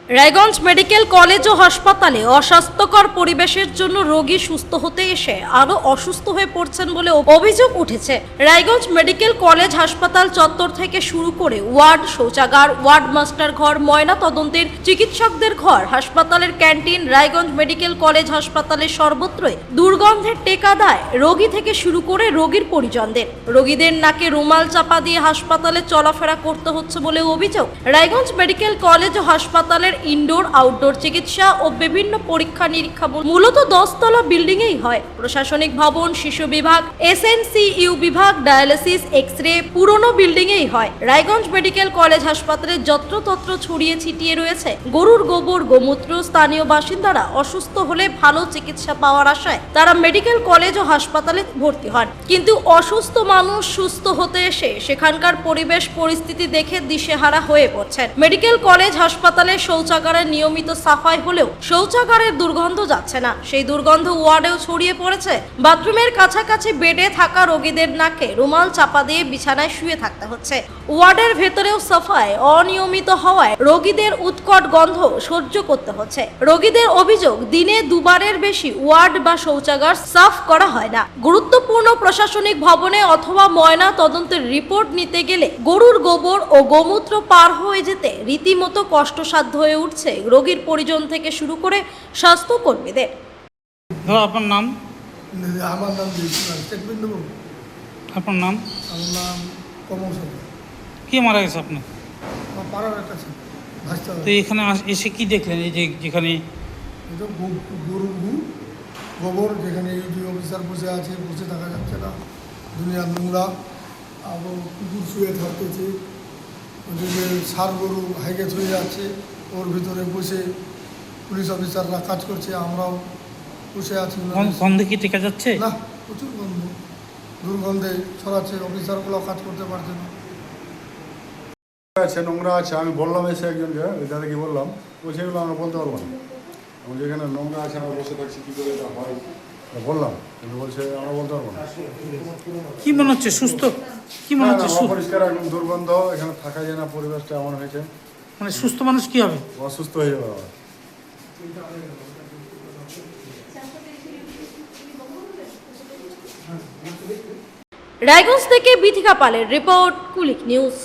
Raiganj medical college ও হাসপাতালে অস্বাস্থ্যকর পরিবেশের জন্য রোগী সুস্থ হতে এসে আরো অসুস্থ হয়ে পড়ছেন বলে অভিযোগ উঠেছে। রায়গঞ্জ মেডিকেল কলেজ হাসপাতাল চত্বর থেকে শুরু করে ওয়ার্ড, শৌচাগার, ওয়ার্ড মাস্টার ঘর, ময়না তদন্তের চিকিৎসকদের ঘর, হাসপাতালের ক্যান্টিন, রায়গঞ্জ মেডিকেল কলেজ হাসপাতালের সর্বত্রই দুর্গন্ধের টেকা দেয় রোগী থেকে শুরু করে রোগীর পরিজনদের। রোগীদের নাকে রুমাল চাপা দিয়ে হাসপাতালে চলাফেরা করতে হচ্ছে বলে অভিযোগ। রায়গঞ্জ মেডিকেল কলেজ ও হাসপাতালের ইনডোর আউটডোর চিকিৎসা ও বিভিন্ন পরীক্ষা নিরীক্ষা মূলত 10 তলা বিল্ডিং এই হয়। প্রশাসনিক ভবন, শিশু বিভাগ, SNCU বিভাগ, ডায়ালিসিস, এক্স-রে পুরনো বিল্ডিং এই হয়। রায়গঞ্জ মেডিকেল কলেজ হাসপাতালে যত্রতত্র ছড়িয়ে ছিটিয়ে রয়েছে গরুর গোবর, গোমূত্র। স্থানীয় বাসিন্দারা অসুস্থ হলে ভালো চিকিৎসা পাওয়ার আশায় তারা মেডিকেল কলেজ ও হাসপাতালে ভর্তি হন, কিন্তু অসুস্থ মানুষ সুস্থ হতে এসে সেখানকার পরিবেশ পরিস্থিতি দেখে দিশেহারা হয়ে পড়ছেন। মেডিকেল কলেজ হাসপাতালে শৌচাগারের নিয়মিত সাফাই হলেও শৌচাগারের দুর্গন্ধ যাচ্ছে না, সেই দুর্গন্ধ ওয়ার্ডেও ছড়িয়ে পড়েছে। বাথরুমের কাছাকাছি বেডে থাকা রোগীদের নাকে রুমাল চাপা দিয়ে বিছানায় শুয়ে থাকতে হচ্ছে। ওয়ার্ডের ভেতরেও সাফাই অনিয়মিত হওয়ায় রোগীদের উৎকট গন্ধ সহ্য করতে হচ্ছে। রোগীদের অভিযোগ, দিনে দুবারের বেশি ওয়ার্ড বা শৌচাগার সাফ করা হয় না। গুরুত্বপূর্ণ প্রশাসনিক ভবনে অথবা ময়না তদন্তের রিপোর্ট নিতে গেলে গরুর গোবর ও গোমূত্র পার হয়ে যেতে রীতিমতো কষ্টসাধ্য হয়ে উঠছে রোগীর পরিজন থেকে শুরু করে স্বাস্থ্যকর্মীদের। আপনার নাম? আমার নাম আপনার নাম? আমার নাম কমল সরকার। কে মারা গেছে আপনার? আমার পাড়ার একটা ছিল ভাসতে তো এখানে এসে কি দেখলেন? এই যে যেখানে গরুর গোবর, যেখানে ইউডি অফিসার বসে আছে, বসে থাকা যাচ্ছে না, দুনিয়ার নোংরা, আবার কুকুর শুয়ে থাকতেছে, ওদিকে সার গরু হাইগেট হয়ে যাচ্ছে, ওর ভিতরে বসে পুলিশ অফিসাররা কাজ করছে, আমরাও বসে আছি। গন্ধে কি টেকা যাচ্ছে? না, প্রচুর গন্ধ, দুর্গন্ধে ছড়াচ্ছে, অফিসারগুলো কাজ করতে পারছে না। আছে, নোংরা আছে। আমি বললাম এসে একজনকে, দাদাকে বললাম, বলছে এগুলো আমরা বলতে পারবো না, আমি যেখানে নোংরা আছে আমরা বসে থাকছি, কী করে এটা হয় বললাম, কিন্তু বলছে আমরা বলতে পারবো না। কি মনে হচ্ছে? সুস্থ? কি মনে হচ্ছে? পরিষ্কার, একদম দুর্গন্ধ, এখানে থাকা যায় না, পরিবেশটা এমন হয়েছে। মানে সুস্থ মানুষ কি হবে? অসুস্থ হয়ে যাবে আবার। রায়গঞ্জ থেকে বিথিকা পালের রিপোর্ট, কুলিক নিউজ।